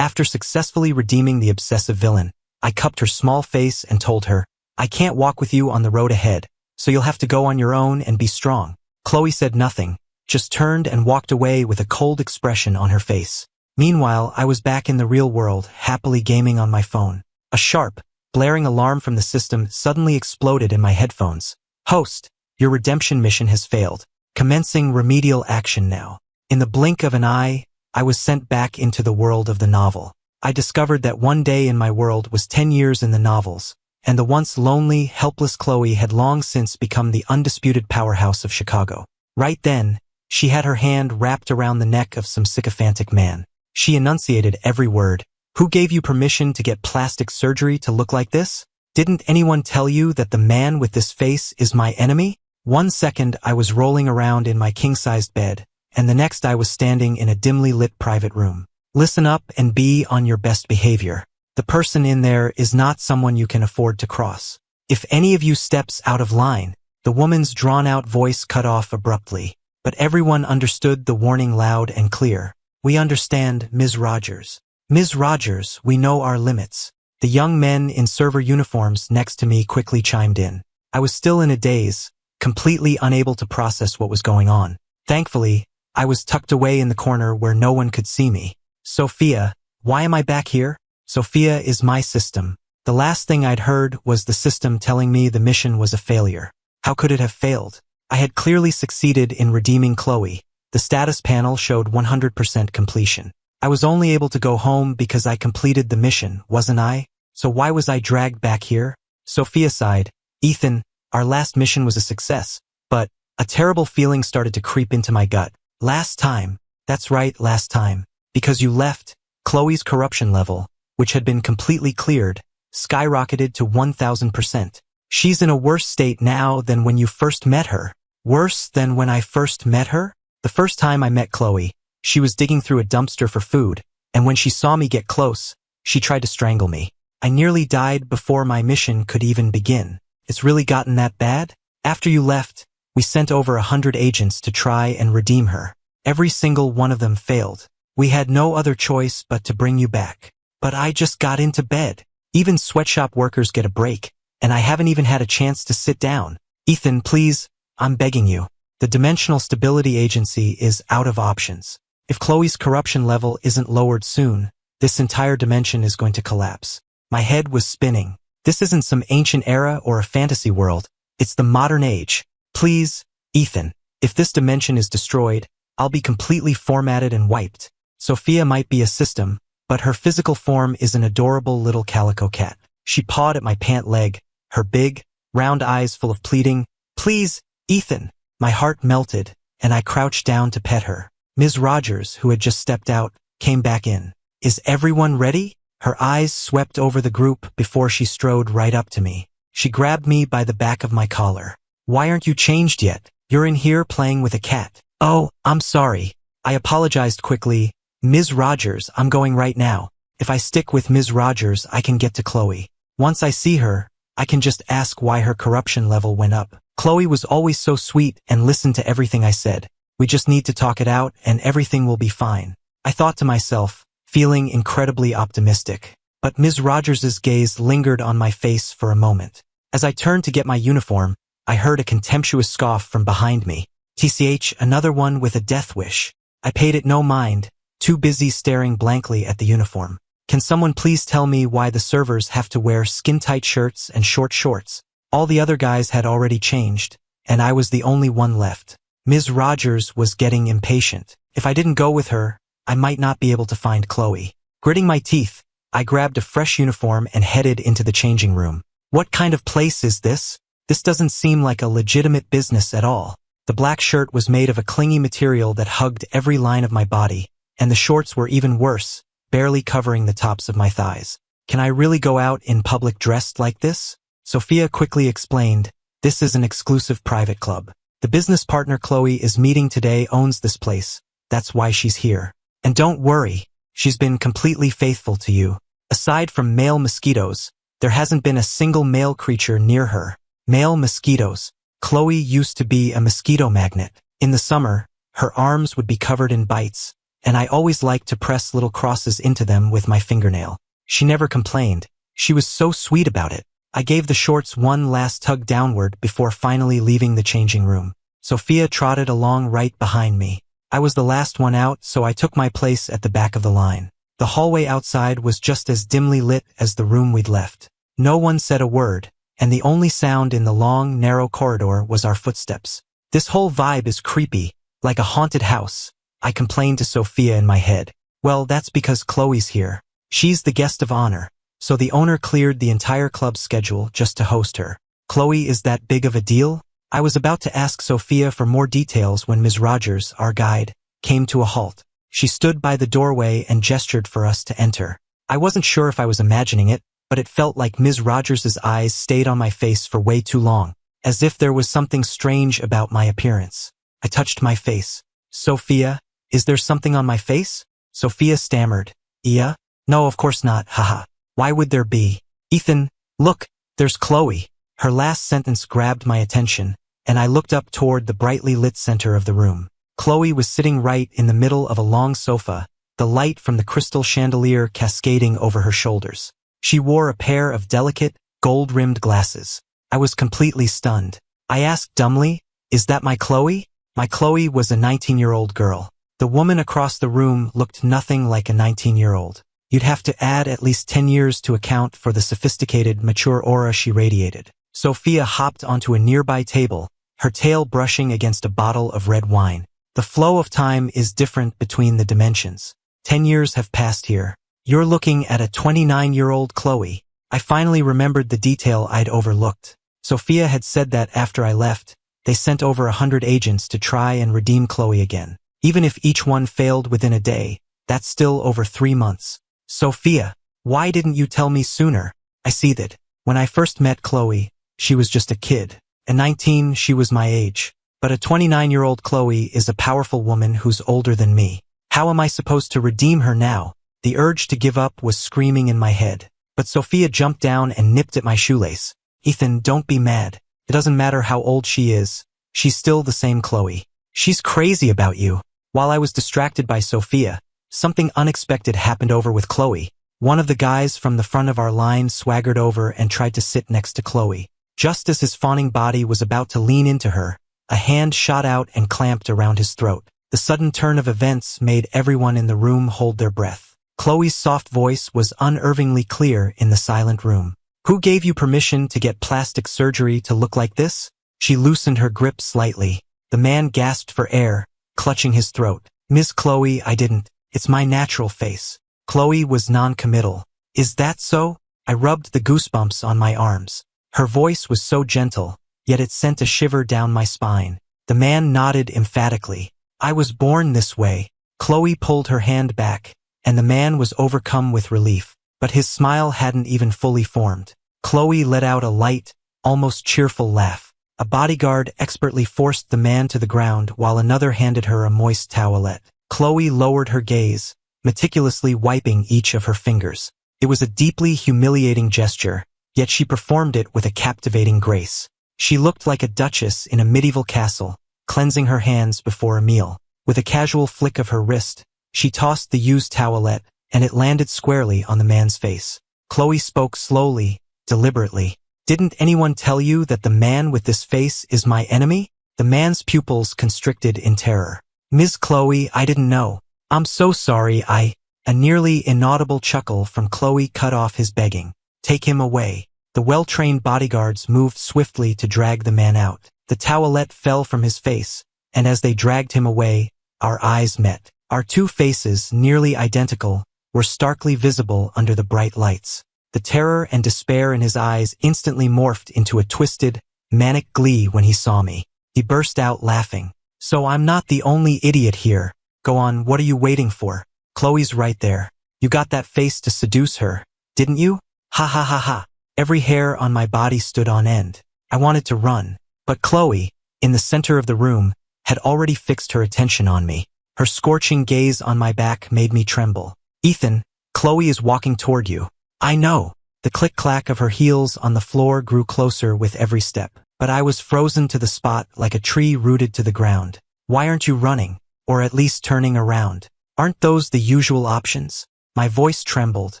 After successfully redeeming the obsessive villain, I cupped her small face and told her, "I can't walk with you on the road ahead, so you'll have to go on your own and be strong." Chloe said nothing, just turned and walked away with a cold expression on her face. Meanwhile, I was back in the real world, happily gaming on my phone. A sharp, blaring alarm from the system suddenly exploded in my headphones. "Host, your redemption mission has failed. Commencing remedial action now." In the blink of an eye, I was sent back into the world of the novel. I discovered that one day in my world was 10 years in the novels, and the once lonely, helpless Chloe had long since become the undisputed powerhouse of Chicago. Right then, she had her hand wrapped around the neck of some sycophantic man. She enunciated every word. "Who gave you permission to get plastic surgery to look like this? Didn't anyone tell you that the man with this face is my enemy?" 1 second I was rolling around in my king-sized bed, and the next I was standing in a dimly lit private room. "Listen up and be on your best behavior. The person in there is not someone you can afford to cross. If any of you steps out of line," the woman's drawn-out voice cut off abruptly. But everyone understood the warning loud and clear. "We understand, Ms. Rogers. Ms. Rogers, we know our limits." The young men in server uniforms next to me quickly chimed in. I was still in a daze, completely unable to process what was going on. Thankfully, I was tucked away in the corner where no one could see me. "Sophia, why am I back here?" Sophia is my system. The last thing I'd heard was the system telling me the mission was a failure. How could it have failed? I had clearly succeeded in redeeming Chloe. The status panel showed 100% completion. I was only able to go home because I completed the mission, wasn't I? So why was I dragged back here? Sophia sighed. "Ethan, our last mission was a success, but a terrible feeling started to creep into my gut. Last time, that's right, last time, because you left, Chloe's corruption level, which had been completely cleared, skyrocketed to 1000%. She's in a worse state now than when you first met her." "Worse than when I first met her?" "The first time I met Chloe, she was digging through a dumpster for food, and when she saw me get close, she tried to strangle me. I nearly died before my mission could even begin." "It's really gotten that bad?" "After you left, we sent over 100 agents to try and redeem her. Every single one of them failed. We had no other choice but to bring you back." "But I just got into bed. Even sweatshop workers get a break, and I haven't even had a chance to sit down." "Ethan, please, I'm begging you. The Dimensional Stability Agency is out of options. If Chloe's corruption level isn't lowered soon, this entire dimension is going to collapse." My head was spinning. This isn't some ancient era or a fantasy world. It's the modern age. "Please, Ethan, if this dimension is destroyed, I'll be completely formatted and wiped." Sophia might be a system, but her physical form is an adorable little calico cat. She pawed at my pant leg, her big, round eyes full of pleading. "Please, Ethan." My heart melted, and I crouched down to pet her. Ms. Rogers, who had just stepped out, came back in. "Is everyone ready?" Her eyes swept over the group before she strode right up to me. She grabbed me by the back of my collar. "Why aren't you changed yet? You're in here playing with a cat." "Oh, I'm sorry." I apologized quickly. "Ms. Rogers, I'm going right now. If I stick with Ms. Rogers, I can get to Chloe. Once I see her, I can just ask why her corruption level went up. Chloe was always so sweet and listened to everything I said. We just need to talk it out and everything will be fine." I thought to myself, feeling incredibly optimistic. But Ms. Rogers's gaze lingered on my face for a moment. As I turned to get my uniform, I heard a contemptuous scoff from behind me. "TCH, another one with a death wish." I paid it no mind, too busy staring blankly at the uniform. "Can someone please tell me why the servers have to wear skin-tight shirts and short shorts?" All the other guys had already changed, and I was the only one left. Ms. Rogers was getting impatient. If I didn't go with her, I might not be able to find Chloe. Gritting my teeth, I grabbed a fresh uniform and headed into the changing room. What kind of place is this? This doesn't seem like a legitimate business at all. The black shirt was made of a clingy material that hugged every line of my body, and the shorts were even worse, barely covering the tops of my thighs. Can I really go out in public dressed like this? Sophia quickly explained, "This is an exclusive private club. The business partner Chloe is meeting today owns this place. That's why she's here. And don't worry, she's been completely faithful to you. Aside from male mosquitoes, there hasn't been a single male creature near her." Male mosquitoes. Chloe used to be a mosquito magnet. In the summer, her arms would be covered in bites, and I always liked to press little crosses into them with my fingernail. She never complained. She was so sweet about it. I gave the shorts one last tug downward before finally leaving the changing room. Sophia trotted along right behind me. I was the last one out, so I took my place at the back of the line. The hallway outside was just as dimly lit as the room we'd left. No one said a word, and the only sound in the long, narrow corridor was our footsteps. This whole vibe is creepy, like a haunted house, I complained to Sophia in my head. Well, that's because Chloe's here. She's the guest of honor, so the owner cleared the entire club's schedule just to host her. Chloe is that big of a deal? I was about to ask Sophia for more details when Ms. Rogers, our guide, came to a halt. She stood by the doorway and gestured for us to enter. I wasn't sure if I was imagining it, but it felt like Ms. Rogers' eyes stayed on my face for way too long, as if there was something strange about my appearance. I touched my face. Sophia, is there something on my face? Sophia stammered. Yeah? No, of course not, haha. Why would there be? Ethan, look, there's Chloe. Her last sentence grabbed my attention, and I looked up toward the brightly lit center of the room. Chloe was sitting right in the middle of a long sofa, the light from the crystal chandelier cascading over her shoulders. She wore a pair of delicate, gold-rimmed glasses. I was completely stunned. I asked dumbly, is that my Chloe? My Chloe was a 19-year-old girl. The woman across the room looked nothing like a 19-year-old. You'd have to add at least 10 years to account for the sophisticated, mature aura she radiated. Sophia hopped onto a nearby table, her tail brushing against a bottle of red wine. The flow of time is different between the dimensions. 10 years have passed here. You're looking at a 29-year-old Chloe. I finally remembered the detail I'd overlooked. Sophia had said that after I left, they sent over 100 agents to try and redeem Chloe again. Even if each one failed within a day, that's still over 3 months. Sophia, why didn't you tell me sooner? I seethed. When I first met Chloe, she was just a kid. At 19, she was my age. But a 29-year-old Chloe is a powerful woman who's older than me. How am I supposed to redeem her now? The urge to give up was screaming in my head. But Sophia jumped down and nipped at my shoelace. Ethan, don't be mad. It doesn't matter how old she is. She's still the same Chloe. She's crazy about you. While I was distracted by Sophia, something unexpected happened over with Chloe. One of the guys from the front of our line swaggered over and tried to sit next to Chloe. Just as his fawning body was about to lean into her, a hand shot out and clamped around his throat. The sudden turn of events made everyone in the room hold their breath. Chloe's soft voice was unnervingly clear in the silent room. Who gave you permission to get plastic surgery to look like this? She loosened her grip slightly. The man gasped for air, clutching his throat. Miss Chloe, I didn't. It's my natural face. Chloe was non-committal. Is that so? I rubbed the goosebumps on my arms. Her voice was so gentle, yet it sent a shiver down my spine. The man nodded emphatically. I was born this way. Chloe pulled her hand back, and the man was overcome with relief. But his smile hadn't even fully formed. Chloe let out a light, almost cheerful laugh. A bodyguard expertly forced the man to the ground while another handed her a moist towelette. Chloe lowered her gaze, meticulously wiping each of her fingers. It was a deeply humiliating gesture, yet she performed it with a captivating grace. She looked like a duchess in a medieval castle, cleansing her hands before a meal. With a casual flick of her wrist, she tossed the used towelette, and it landed squarely on the man's face. Chloe spoke slowly, deliberately. Didn't anyone tell you that the man with this face is my enemy? The man's pupils constricted in terror. Ms. Chloe, I didn't know. I'm so sorry, A nearly inaudible chuckle from Chloe cut off his begging. Take him away. The well-trained bodyguards moved swiftly to drag the man out. The towelette fell from his face, and as they dragged him away, our eyes met. Our two faces, nearly identical, were starkly visible under the bright lights. The terror and despair in his eyes instantly morphed into a twisted, manic glee when he saw me. He burst out laughing. So I'm not the only idiot here. Go on, what are you waiting for? Chloe's right there. You got that face to seduce her, didn't you? Ha ha ha ha. Every hair on my body stood on end. I wanted to run, but Chloe, in the center of the room, had already fixed her attention on me. Her scorching gaze on my back made me tremble. Ethan, Chloe is walking toward you. I know. The click-clack of her heels on the floor grew closer with every step, but I was frozen to the spot like a tree rooted to the ground. Why aren't you running, or at least turning around? Aren't those the usual options? My voice trembled.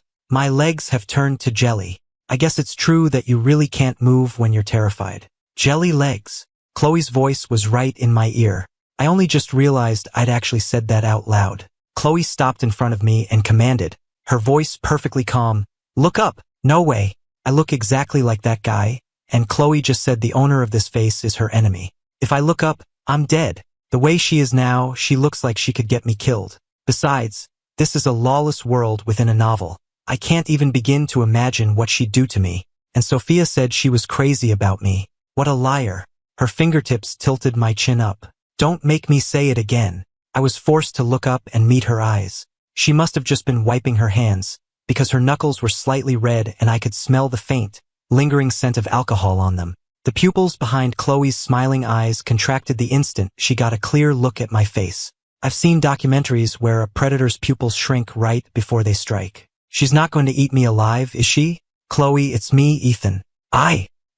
My legs have turned to jelly. I guess it's true that you really can't move when you're terrified. Jelly legs. Chloe's voice was right in my ear. I only just realized I'd actually said that out loud. Chloe stopped in front of me and commanded, her voice perfectly calm, "Look up." No way. I look exactly like that guy, and Chloe just said the owner of this face is her enemy. If I look up, I'm dead. The way she is now, she looks like she could get me killed. Besides, this is a lawless world within a novel. I can't even begin to imagine what she'd do to me. And Sophia said she was crazy about me. What a liar. Her fingertips tilted my chin up. Don't make me say it again. I was forced to look up and meet her eyes. She must have just been wiping her hands, because her knuckles were slightly red and I could smell the faint, lingering scent of alcohol on them. The pupils behind Chloe's smiling eyes contracted the instant she got a clear look at my face. I've seen documentaries where a predator's pupils shrink right before they strike. She's not going to eat me alive, is she? Chloe, it's me, Ethan.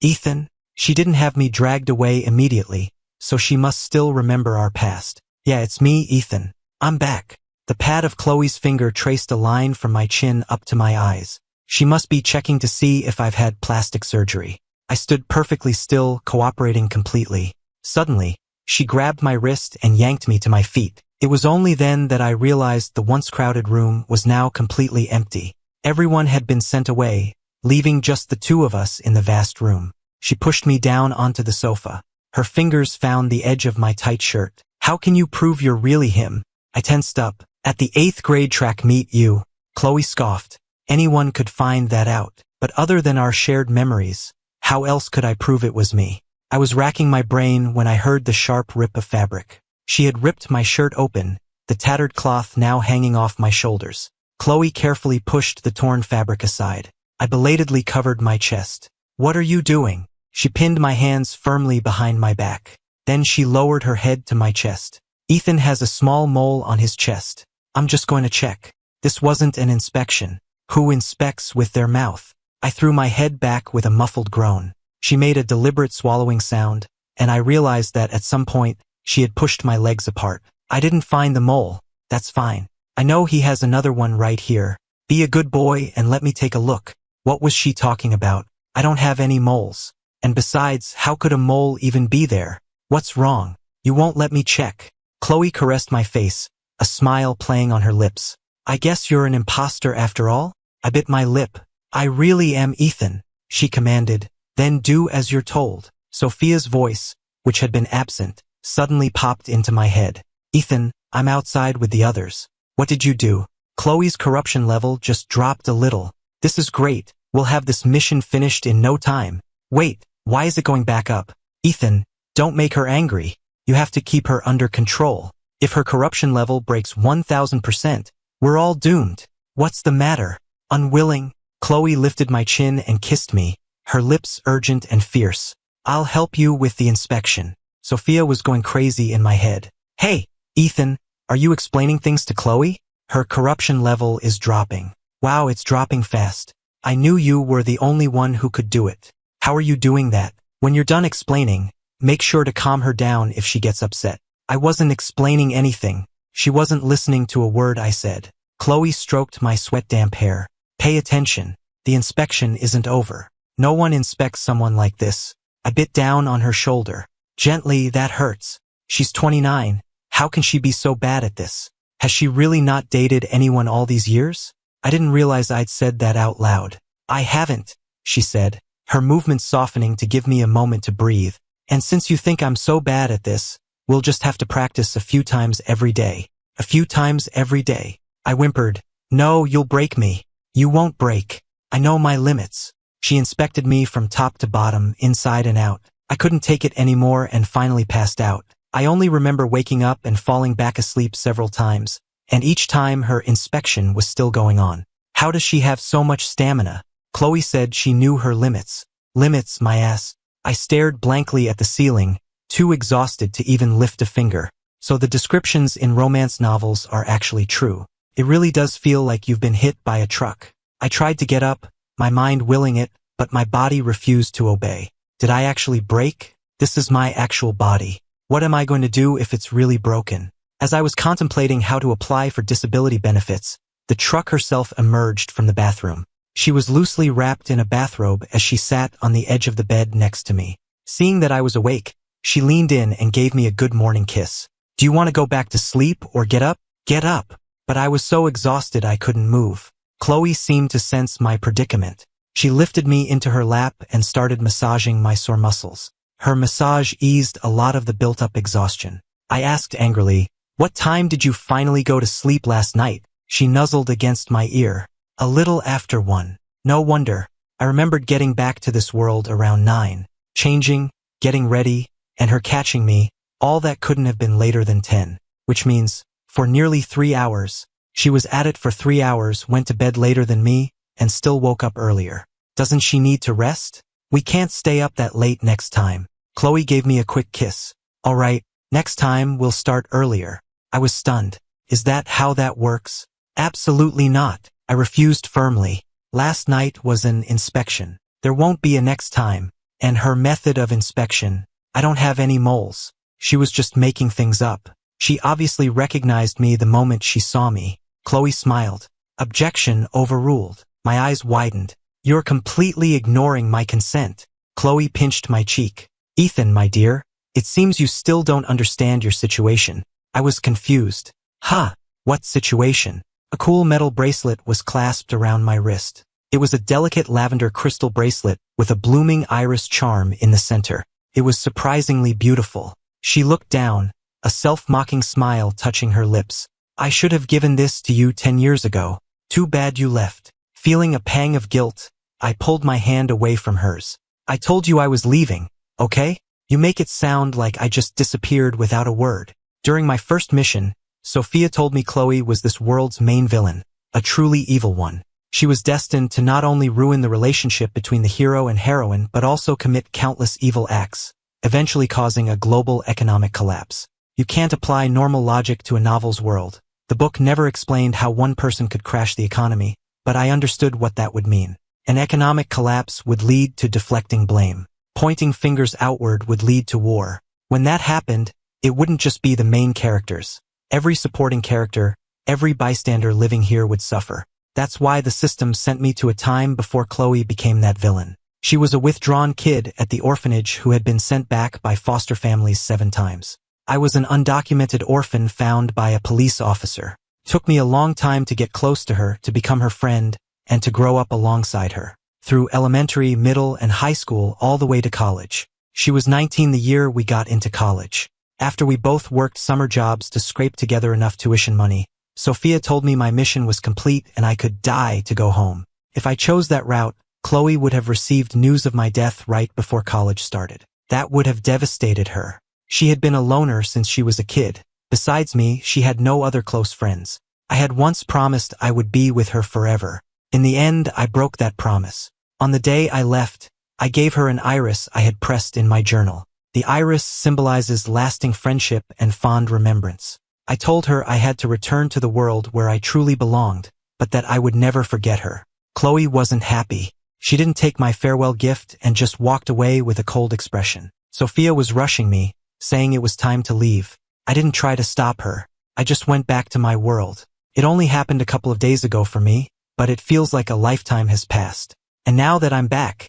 Ethan? She didn't have me dragged away immediately, so she must still remember our past. Yeah, it's me, Ethan. I'm back. The pad of Chloe's finger traced a line from my chin up to my eyes. She must be checking to see if I've had plastic surgery. I stood perfectly still, cooperating completely. Suddenly, she grabbed my wrist and yanked me to my feet. It was only then that I realized the once crowded room was now completely empty. Everyone had been sent away, leaving just the two of us in the vast room. She pushed me down onto the sofa. Her fingers found the edge of my tight shirt. How can you prove you're really him? I tensed up. At the 8th grade track meet, you. Chloe scoffed. Anyone could find that out. But other than our shared memories, how else could I prove it was me? I was racking my brain when I heard the sharp rip of fabric. She had ripped my shirt open, the tattered cloth now hanging off my shoulders. Chloe carefully pushed the torn fabric aside. I belatedly covered my chest. What are you doing? She pinned my hands firmly behind my back. Then she lowered her head to my chest. Ethan has a small mole on his chest. I'm just going to check. This wasn't an inspection. Who inspects with their mouth? I threw my head back with a muffled groan. She made a deliberate swallowing sound, and I realized that at some point, she had pushed my legs apart. I didn't find the mole. That's fine. I know he has another one right here. Be a good boy and let me take a look. What was she talking about? I don't have any moles. And besides, how could a mole even be there? What's wrong? You won't let me check. Chloe caressed my face, a smile playing on her lips. I guess you're an imposter after all? I bit my lip. I really am Ethan, she commanded. Then do as you're told. Sophia's voice, which had been absent, suddenly popped into my head. Ethan, I'm outside with the others. What did you do? Chloe's corruption level just dropped a little. This is great. We'll have this mission finished in no time. Wait, why is it going back up? Ethan, don't make her angry. You have to keep her under control. If her corruption level breaks 1000%, we're all doomed. What's the matter? Unwilling? Chloe lifted my chin and kissed me, her lips urgent and fierce. I'll help you with the inspection. Sophia was going crazy in my head. Hey, Ethan, are you explaining things to Chloe? Her corruption level is dropping. Wow, it's dropping fast. I knew you were the only one who could do it. How are you doing that? When you're done explaining, make sure to calm her down if she gets upset. I wasn't explaining anything. She wasn't listening to a word I said. Chloe stroked my sweat-damp hair. Pay attention. The inspection isn't over. No one inspects someone like this. I bit down on her shoulder. Gently, that hurts. She's 29. How can she be so bad at this? Has she really not dated anyone all these years? I didn't realize I'd said that out loud. I haven't, she said, her movements softening to give me a moment to breathe. And since you think I'm so bad at this, we'll just have to practice a few times every day. A few times every day. I whimpered. No, you'll break me. You won't break. I know my limits. She inspected me from top to bottom, inside and out. I couldn't take it anymore and finally passed out. I only remember waking up and falling back asleep several times, and each time her inspection was still going on. How does she have so much stamina? Chloe said she knew her limits. Limits, my ass. I stared blankly at the ceiling, too exhausted to even lift a finger. So the descriptions in romance novels are actually true. It really does feel like you've been hit by a truck. I tried to get up, my mind willing it, but my body refused to obey. Did I actually break? This is my actual body. What am I going to do if it's really broken? As I was contemplating how to apply for disability benefits, the truck herself emerged from the bathroom. She was loosely wrapped in a bathrobe as she sat on the edge of the bed next to me. Seeing that I was awake, she leaned in and gave me a good morning kiss. "Do you want to go back to sleep or get up?" "Get up." But I was so exhausted I couldn't move. Chloe seemed to sense my predicament. She lifted me into her lap and started massaging my sore muscles. Her massage eased a lot of the built-up exhaustion. I asked angrily, "What time did you finally go to sleep last night?" She nuzzled against my ear. "A little after 1. No wonder. I remembered getting back to this world around 9. Changing, getting ready, and her catching me, all that couldn't have been later than 10. Which means, for nearly 3 hours. She was at it for 3 hours, went to bed later than me, and still woke up earlier. Doesn't she need to rest? We can't stay up that late next time." Chloe gave me a quick kiss. "All right, next time we'll start earlier." I was stunned. "Is that how that works?" "Absolutely not," I refused firmly. "Last night was an inspection. There won't be a next time. And her method of inspection, I don't have any moles. She was just making things up. She obviously recognized me the moment she saw me." Chloe smiled. "Objection overruled." My eyes widened. "You're completely ignoring my consent." Chloe pinched my cheek. "Ethan, my dear, it seems you still don't understand your situation." I was confused. "Huh, what situation?" A cool metal bracelet was clasped around my wrist. It was a delicate lavender crystal bracelet with a blooming iris charm in the center. It was surprisingly beautiful. She looked down, a self-mocking smile touching her lips. "I should have given this to you 10 years ago. Too bad you left." Feeling a pang of guilt, I pulled my hand away from hers. "I told you I was leaving, okay? You make it sound like I just disappeared without a word." During my first mission, Sophia told me Chloe was this world's main villain, a truly evil one. She was destined to not only ruin the relationship between the hero and heroine, but also commit countless evil acts, eventually causing a global economic collapse. You can't apply normal logic to a novel's world. The book never explained how one person could crash the economy, but I understood what that would mean. An economic collapse would lead to deflecting blame. Pointing fingers outward would lead to war. When that happened, it wouldn't just be the main characters. Every supporting character, every bystander living here would suffer. That's why the system sent me to a time before Chloe became that villain. She was a withdrawn kid at the orphanage who had been sent back by foster families 7 times. I was an undocumented orphan found by a police officer. It took me a long time to get close to her, to become her friend, and to grow up alongside her. Through elementary, middle, and high school, all the way to college. She was 19 the year we got into college. After we both worked summer jobs to scrape together enough tuition money, Sophia told me my mission was complete and I could die to go home. If I chose that route, Chloe would have received news of my death right before college started. That would have devastated her. She had been a loner since she was a kid. Besides me, she had no other close friends. I had once promised I would be with her forever. In the end, I broke that promise. On the day I left, I gave her an iris I had pressed in my journal. The iris symbolizes lasting friendship and fond remembrance. I told her I had to return to the world where I truly belonged, but that I would never forget her. Chloe wasn't happy. She didn't take my farewell gift and just walked away with a cold expression. Sophia was rushing me, saying it was time to leave. I didn't try to stop her. I just went back to my world. It only happened a couple of days ago for me, but it feels like a lifetime has passed. And now that I'm back,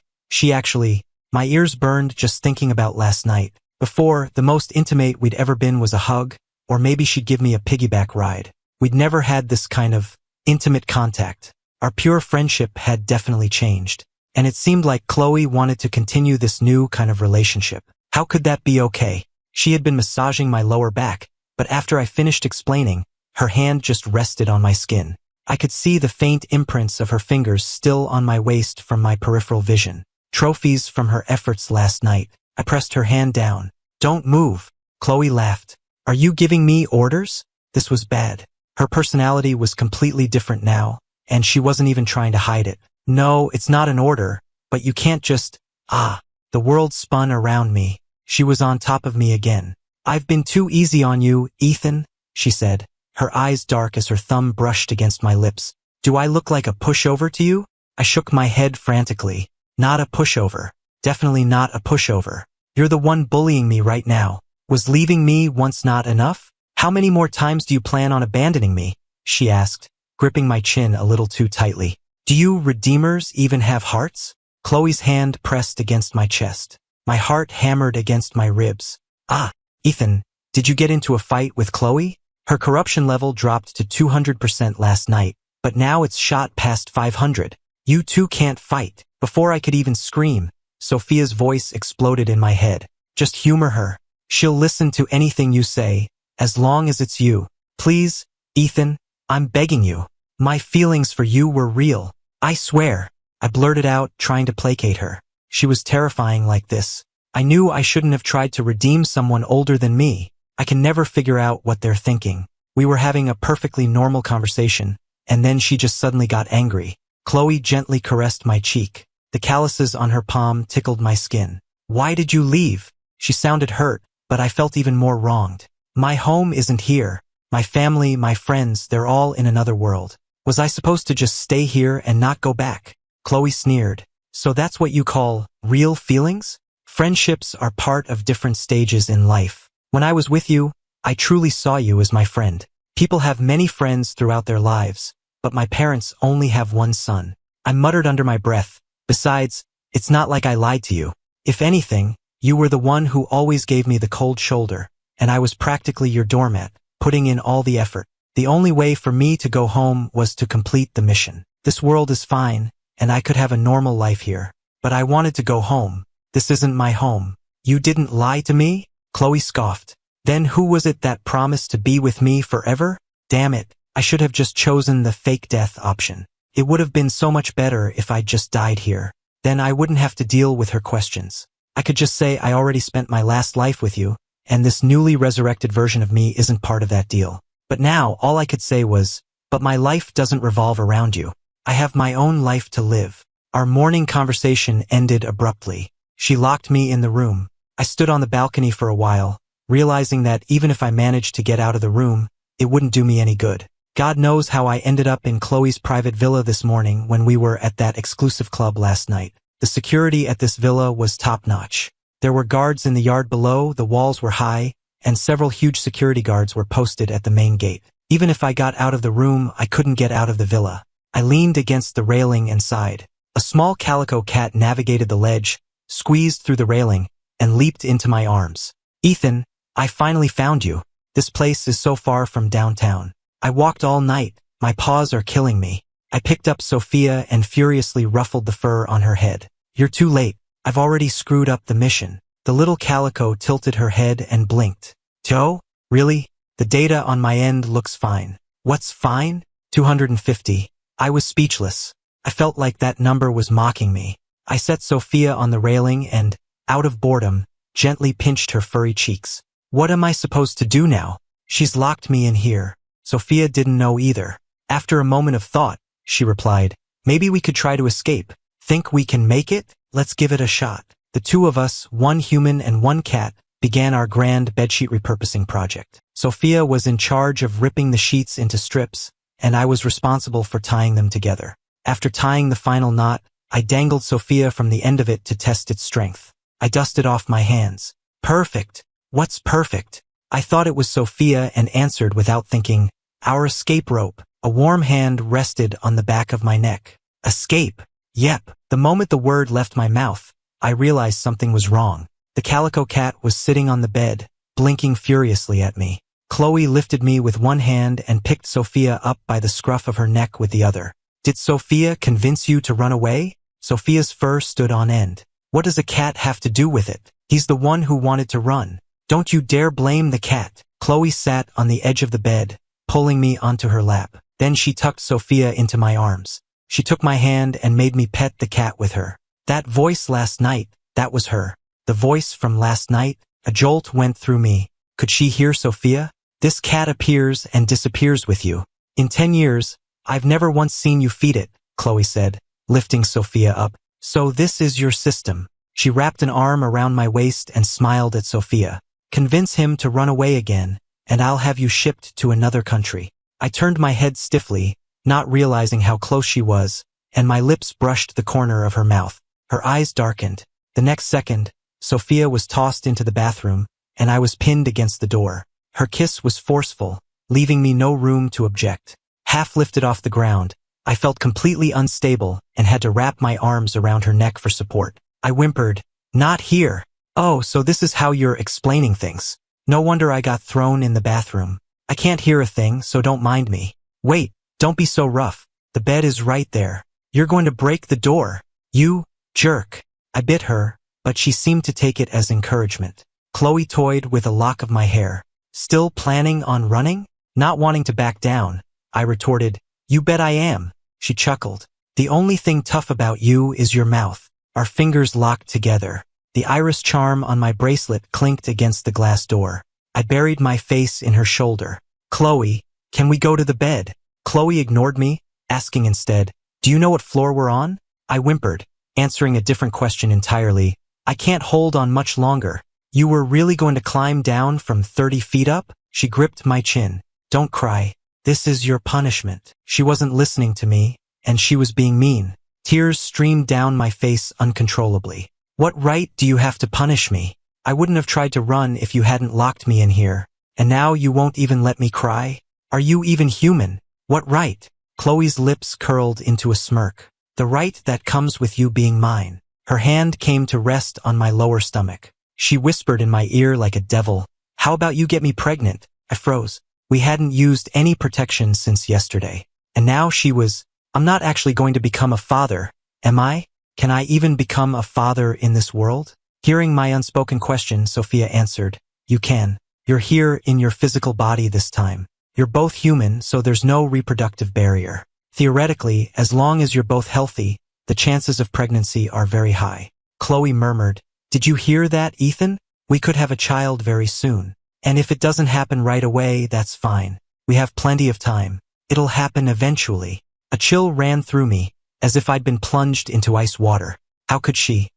my ears burned just thinking about last night. Before, the most intimate we'd ever been was a hug, or maybe she'd give me a piggyback ride. We'd never had this kind of intimate contact. Our pure friendship had definitely changed. And it seemed like Chloe wanted to continue this new kind of relationship. How could that be okay? She had been massaging my lower back, but after I finished explaining, her hand just rested on my skin. I could see the faint imprints of her fingers still on my waist from my peripheral vision. Trophies from her efforts last night. I pressed her hand down. "Don't move." Chloe laughed. "Are you giving me orders?" This was bad. Her personality was completely different now, and she wasn't even trying to hide it. "No, it's not an order, but you can't just..." The world spun around me. She was on top of me again. "I've been too easy on you, Ethan," she said, her eyes dark as her thumb brushed against my lips. "Do I look like a pushover to you?" I shook my head frantically. "Not a pushover. Definitely not a pushover. You're the one bullying me right now. Was leaving me once not enough? How many more times do you plan on abandoning me? She asked, gripping my chin a little too tightly. Do you redeemers even have hearts? Chloe's hand pressed against my chest. My heart hammered against my ribs. Ah, Ethan, did you get into a fight with Chloe? Her corruption level dropped to 200% last night, but now it's shot past 500. You two can't fight. Before I could even scream, Sophia's voice exploded in my head. Just humor her. She'll listen to anything you say, as long as it's you. Please, Ethan, I'm begging you. My feelings for you were real. I swear. I blurted out, trying to placate her. She was terrifying like this. I knew I shouldn't have tried to redeem someone older than me. I can never figure out what they're thinking. We were having a perfectly normal conversation, and then she just suddenly got angry. Chloe gently caressed my cheek. The calluses on her palm tickled my skin. Why did you leave? She sounded hurt, but I felt even more wronged. My home isn't here. My family, my friends, they're all in another world. Was I supposed to just stay here and not go back? Chloe sneered. So that's what you call real feelings? Friendships are part of different stages in life. When I was with you, I truly saw you as my friend. People have many friends throughout their lives, but my parents only have one son. I muttered under my breath. Besides, it's not like I lied to you. If anything, you were the one who always gave me the cold shoulder, and I was practically your doormat, putting in all the effort. The only way for me to go home was to complete the mission. This world is fine, and I could have a normal life here. But I wanted to go home. This isn't my home. You didn't lie to me? Chloe scoffed. Then who was it that promised to be with me forever? Damn it, I should have just chosen the fake death option. It would have been so much better if I'd just died here. Then I wouldn't have to deal with her questions. I could just say I already spent my last life with you, and this newly resurrected version of me isn't part of that deal. But now all I could say was, but my life doesn't revolve around you. I have my own life to live. Our morning conversation ended abruptly. She locked me in the room. I stood on the balcony for a while, realizing that even if I managed to get out of the room, it wouldn't do me any good. God knows how I ended up in Chloe's private villa this morning when we were at that exclusive club last night. The security at this villa was top-notch. There were guards in the yard below, the walls were high, and several huge security guards were posted at the main gate. Even if I got out of the room, I couldn't get out of the villa. I leaned against the railing and sighed. A small calico cat navigated the ledge, squeezed through the railing, and leaped into my arms. Ethan, I finally found you. This place is so far from downtown. I walked all night. My paws are killing me. I picked up Sophia and furiously ruffled the fur on her head. You're too late. I've already screwed up the mission. The little calico tilted her head and blinked. Joe? Really? The data on my end looks fine. What's fine? 250. I was speechless. I felt like that number was mocking me. I set Sophia on the railing and, out of boredom, gently pinched her furry cheeks. What am I supposed to do now? She's locked me in here. Sophia didn't know either. After a moment of thought, she replied, maybe we could try to escape. Think we can make it? Let's give it a shot. The two of us, one human and one cat, began our grand bedsheet repurposing project. Sophia was in charge of ripping the sheets into strips, and I was responsible for tying them together. After tying the final knot, I dangled Sophia from the end of it to test its strength. I dusted off my hands. Perfect. What's perfect? I thought it was Sophia and answered without thinking, our escape rope. A warm hand rested on the back of my neck. Escape. Yep. The moment the word left my mouth, I realized something was wrong. The calico cat was sitting on the bed, blinking furiously at me. Chloe lifted me with one hand and picked Sophia up by the scruff of her neck with the other. Did Sophia convince you to run away? Sophia's fur stood on end. What does a cat have to do with it? He's the one who wanted to run. Don't you dare blame the cat. Chloe sat on the edge of the bed, pulling me onto her lap. Then she tucked Sophia into my arms. She took my hand and made me pet the cat with her. That voice last night, that was her. The voice from last night. A jolt went through me. Could she hear Sophia? This cat appears and disappears with you. In 10 years, I've never once seen you feed it, Chloe said, lifting Sophia up. So this is your system. She wrapped an arm around my waist and smiled at Sophia. Convince him to run away again, and I'll have you shipped to another country. I turned my head stiffly, not realizing how close she was, and my lips brushed the corner of her mouth. Her eyes darkened. The next second, Sophia was tossed into the bathroom, and I was pinned against the door. Her kiss was forceful, leaving me no room to object. Half lifted off the ground, I felt completely unstable and had to wrap my arms around her neck for support. I whimpered, "Not here." "Oh, so this is how you're explaining things. No wonder I got thrown in the bathroom. I can't hear a thing, so don't mind me." "Wait, don't be so rough. The bed is right there. You're going to break the door. You jerk." I bit her, but she seemed to take it as encouragement. Chloe toyed with a lock of my hair. "Still planning on running?" Not wanting to back down, I retorted, "You bet I am." She chuckled. "The only thing tough about you is your mouth." Our fingers locked together. The iris charm on my bracelet clinked against the glass door. I buried my face in her shoulder. "Chloe, can we go to the bed?" Chloe ignored me, asking instead, "Do you know what floor we're on?" I whimpered, answering a different question entirely. "I can't hold on much longer." "You were really going to climb down from 30 feet up?" She gripped my chin. "Don't cry. This is your punishment." She wasn't listening to me, and she was being mean. Tears streamed down my face uncontrollably. "What right do you have to punish me? I wouldn't have tried to run if you hadn't locked me in here. And now you won't even let me cry? Are you even human? What right?" Chloe's lips curled into a smirk. "The right that comes with you being mine." Her hand came to rest on my lower stomach. She whispered in my ear like a devil, "How about you get me pregnant?" I froze. We hadn't used any protection since yesterday. And now she was, "I'm not actually going to become a father, am I? Can I even become a father in this world?" Hearing my unspoken question, Sophia answered, "You can. You're here in your physical body this time. You're both human, so there's no reproductive barrier. Theoretically, as long as you're both healthy, the chances of pregnancy are very high." Chloe murmured, "Did you hear that, Ethan? We could have a child very soon. And if it doesn't happen right away, that's fine. We have plenty of time. It'll happen eventually." A chill ran through me, as if I'd been plunged into ice water. How could she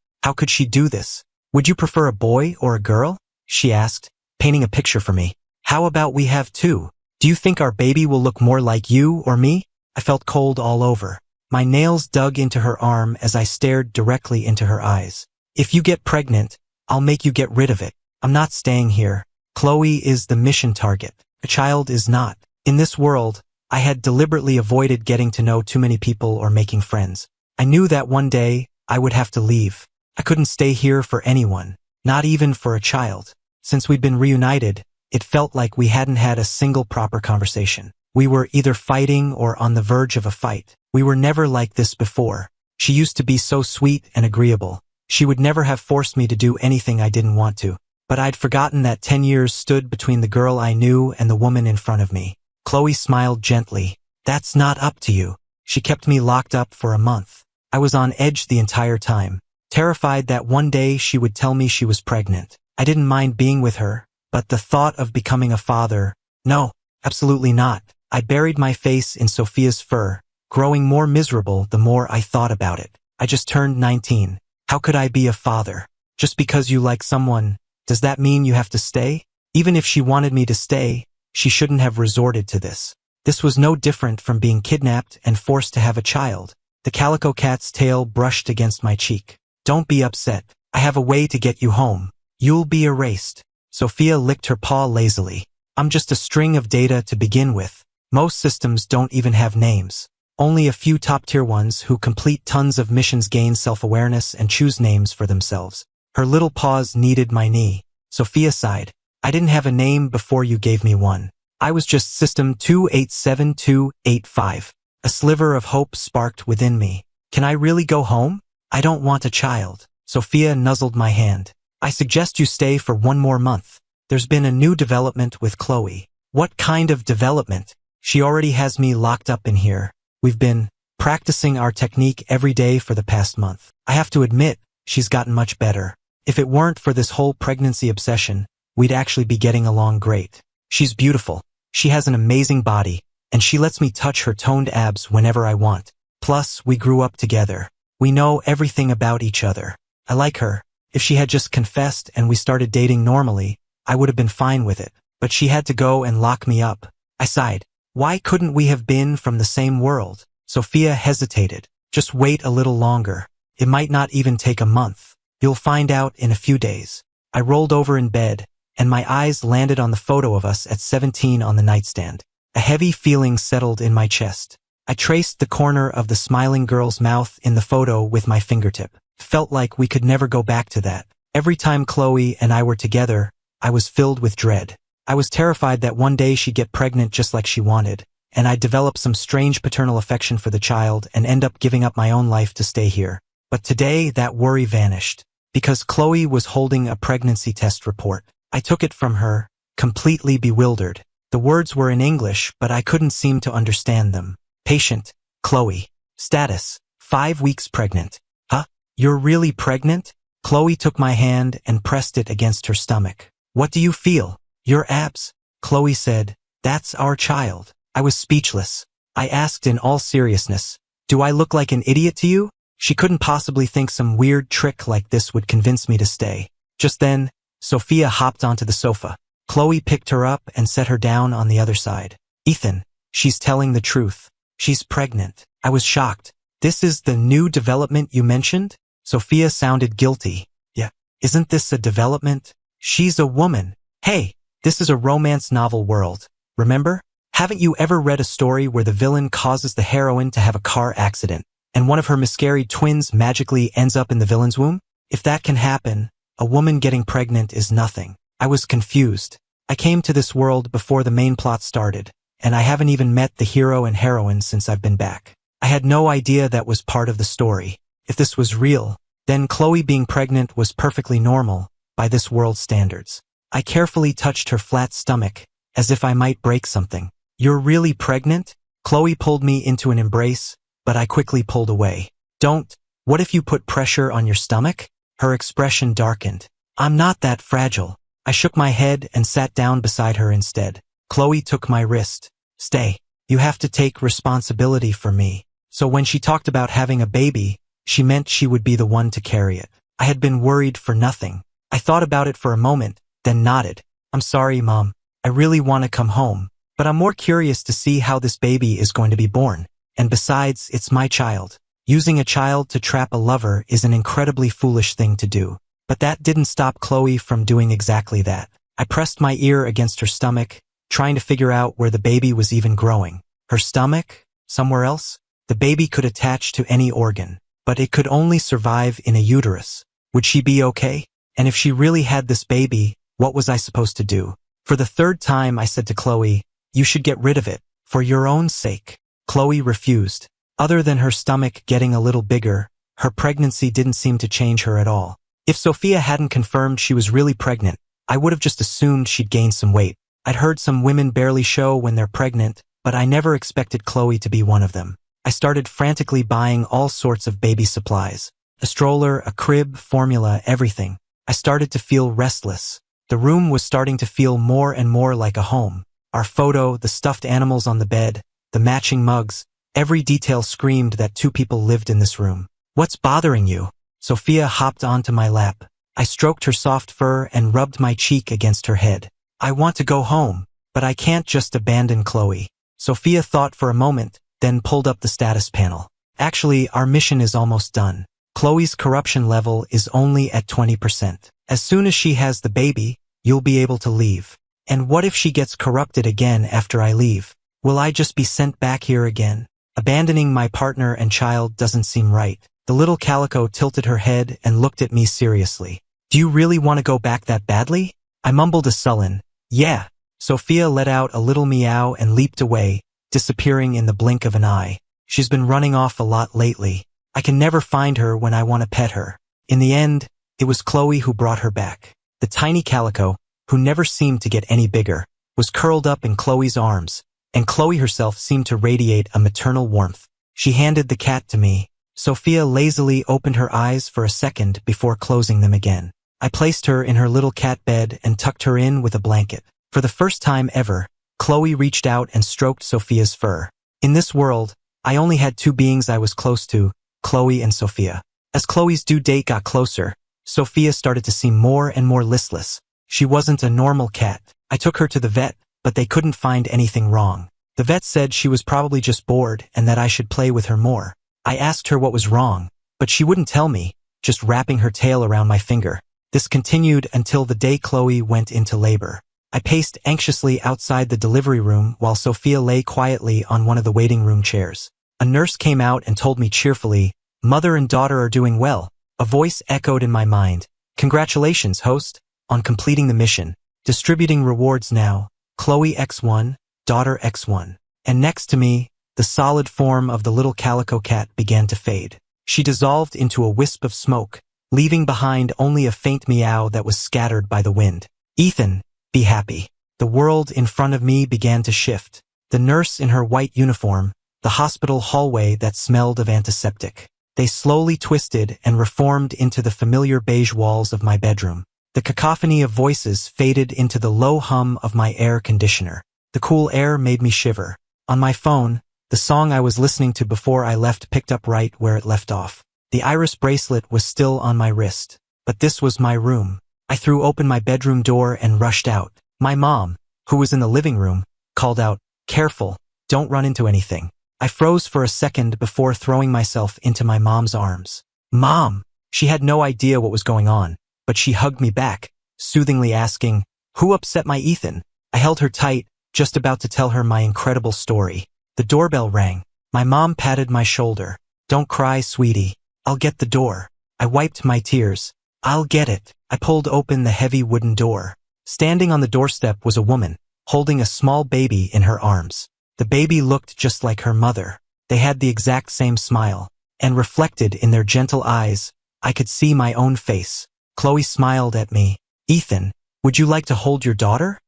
do this? "Would you prefer a boy or a girl?" she asked, painting a picture for me. "How about we have two? Do you think our baby will look more like you or me?" I felt cold all over. My nails dug into her arm as I stared directly into her eyes. "If you get pregnant, I'll make you get rid of it. I'm not staying here. Chloe is the mission target. A child is not." In this world, I had deliberately avoided getting to know too many people or making friends. I knew that one day, I would have to leave. I couldn't stay here for anyone, not even for a child. Since we'd been reunited, it felt like we hadn't had a single proper conversation. We were either fighting or on the verge of a fight. We were never like this before. She used to be so sweet and agreeable. She would never have forced me to do anything I didn't want to. But I'd forgotten that 10 years stood between the girl I knew and the woman in front of me. Chloe smiled gently. "That's not up to you." She kept me locked up for a month. I was on edge the entire time, terrified that one day she would tell me she was pregnant. I didn't mind being with her, but the thought of becoming a father, no, absolutely not. I buried my face in Sophia's fur, growing more miserable the more I thought about it. I just turned 19. How could I be a father? Just because you like someone, does that mean you have to stay? Even if she wanted me to stay, she shouldn't have resorted to this. This was no different from being kidnapped and forced to have a child. The calico cat's tail brushed against my cheek. "Don't be upset. I have a way to get you home. You'll be erased." Sophia licked her paw lazily. "I'm just a string of data to begin with. Most systems don't even have names. Only a few top-tier ones who complete tons of missions gain self-awareness and choose names for themselves." Her little paws kneaded my knee. Sophia sighed. "I didn't have a name before you gave me one. I was just System 287285. A sliver of hope sparked within me. "Can I really go home? I don't want a child." Sophia nuzzled my hand. "I suggest you stay for one more month. There's been a new development with Chloe." "What kind of development?" "She already has me locked up in here. We've been practicing our technique every day for the past month. I have to admit, she's gotten much better. If it weren't for this whole pregnancy obsession, we'd actually be getting along great. She's beautiful. She has an amazing body, and she lets me touch her toned abs whenever I want. Plus, we grew up together. We know everything about each other. I like her. If she had just confessed and we started dating normally, I would have been fine with it. But she had to go and lock me up." I sighed. "Why couldn't we have been from the same world?" Sophia hesitated. "Just wait a little longer. It might not even take a month. You'll find out in a few days." I rolled over in bed, and my eyes landed on the photo of us at 17 on the nightstand. A heavy feeling settled in my chest. I traced the corner of the smiling girl's mouth in the photo with my fingertip. Felt like we could never go back to that. Every time Chloe and I were together, I was filled with dread. I was terrified that one day she'd get pregnant just like she wanted, and I'd develop some strange paternal affection for the child and end up giving up my own life to stay here. But today, that worry vanished, because Chloe was holding a pregnancy test report. I took it from her, completely bewildered. The words were in English, but I couldn't seem to understand them. Patient, Chloe. Status, 5 weeks pregnant. Huh? You're really pregnant? Chloe took my hand and pressed it against her stomach. What do you feel? Your abs? Chloe said, that's our child. I was speechless. I asked in all seriousness, do I look like an idiot to you? She couldn't possibly think some weird trick like this would convince me to stay. Just then, Sophia hopped onto the sofa. Chloe picked her up and set her down on the other side. Ethan, she's telling the truth. She's pregnant. I was shocked. This is the new development you mentioned? Sophia sounded guilty. Yeah, isn't this a development? She's a woman. Hey, this is a romance novel world. Remember? Haven't you ever read a story where the villain causes the heroine to have a car accident, and one of her miscarried twins magically ends up in the villain's womb? If that can happen, a woman getting pregnant is nothing. I was confused. I came to this world before the main plot started, and I haven't even met the hero and heroine since I've been back. I had no idea that was part of the story. If this was real, then Chloe being pregnant was perfectly normal by this world's standards. I carefully touched her flat stomach, as if I might break something. You're really pregnant? Chloe pulled me into an embrace, but I quickly pulled away. Don't. What if you put pressure on your stomach? Her expression darkened. I'm not that fragile. I shook my head and sat down beside her instead. Chloe took my wrist. Stay. You have to take responsibility for me. So when she talked about having a baby, she meant she would be the one to carry it. I had been worried for nothing. I thought about it for a moment, then nodded. I'm sorry, Mom. I really want to come home, but I'm more curious to see how this baby is going to be born. And besides, it's my child. Using a child to trap a lover is an incredibly foolish thing to do. But that didn't stop Chloe from doing exactly that. I pressed my ear against her stomach, trying to figure out where the baby was even growing. Her stomach? Somewhere else? The baby could attach to any organ, but it could only survive in a uterus. Would she be okay? And if she really had this baby, what was I supposed to do? For the third time, I said to Chloe, you should get rid of it, for your own sake. Chloe refused. Other than her stomach getting a little bigger, her pregnancy didn't seem to change her at all. If Sophia hadn't confirmed she was really pregnant, I would have just assumed she'd gained some weight. I'd heard some women barely show when they're pregnant, but I never expected Chloe to be one of them. I started frantically buying all sorts of baby supplies. A stroller, a crib, formula, everything. I started to feel restless. The room was starting to feel more and more like a home. Our photo, the stuffed animals on the bed, the matching mugs, every detail screamed that two people lived in this room. What's bothering you? Sophia hopped onto my lap. I stroked her soft fur and rubbed my cheek against her head. I want to go home, but I can't just abandon Chloe. Sophia thought for a moment, then pulled up the status panel. Actually, our mission is almost done. Chloe's corruption level is only at 20%. As soon as she has the baby, you'll be able to leave. And what if she gets corrupted again after I leave? Will I just be sent back here again? Abandoning my partner and child doesn't seem right. The little calico tilted her head and looked at me seriously. Do you really want to go back that badly? I mumbled a sullen, yeah. Sophia let out a little meow and leaped away, disappearing in the blink of an eye. She's been running off a lot lately. I can never find her when I want to pet her. In the end, it was Chloe who brought her back. The tiny calico, who never seemed to get any bigger, was curled up in Chloe's arms, and Chloe herself seemed to radiate a maternal warmth. She handed the cat to me. Sophia lazily opened her eyes for a second before closing them again. I placed her in her little cat bed and tucked her in with a blanket. For the first time ever, Chloe reached out and stroked Sophia's fur. In this world, I only had two beings I was close to, Chloe and Sophia. As Chloe's due date got closer, Sophia started to seem more and more listless. She wasn't a normal cat. I took her to the vet, but they couldn't find anything wrong. The vet said she was probably just bored and that I should play with her more. I asked her what was wrong, but she wouldn't tell me, just wrapping her tail around my finger. This continued until the day Chloe went into labor. I paced anxiously outside the delivery room while Sophia lay quietly on one of the waiting room chairs. A nurse came out and told me cheerfully, "Mother and daughter are doing well." A voice echoed in my mind, "Congratulations, host, on completing the mission. Distributing rewards now. Chloe X1, daughter X1." And next to me, the solid form of the little calico cat began to fade. She dissolved into a wisp of smoke, leaving behind only a faint meow that was scattered by the wind. "Ethan, be happy." The world in front of me began to shift. The nurse in her white uniform, the hospital hallway that smelled of antiseptic. They slowly twisted and reformed into the familiar beige walls of my bedroom. The cacophony of voices faded into the low hum of my air conditioner. The cool air made me shiver. On my phone, the song I was listening to before I left picked up right where it left off. The iris bracelet was still on my wrist. But this was my room. I threw open my bedroom door and rushed out. My mom, who was in the living room, called out, "Careful, don't run into anything." I froze for a second before throwing myself into my mom's arms. "Mom!" She had no idea what was going on, but she hugged me back, soothingly asking, "Who upset my Ethan?" I held her tight, just about to tell her my incredible story. The doorbell rang. My mom patted my shoulder. "Don't cry, sweetie. I'll get the door." I wiped my tears. "I'll get it." I pulled open the heavy wooden door. Standing on the doorstep was a woman, holding a small baby in her arms. The baby looked just like her mother. They had the exact same smile, and reflected in their gentle eyes, I could see my own face. Chloe smiled at me. "Ethan, would you like to hold your daughter?"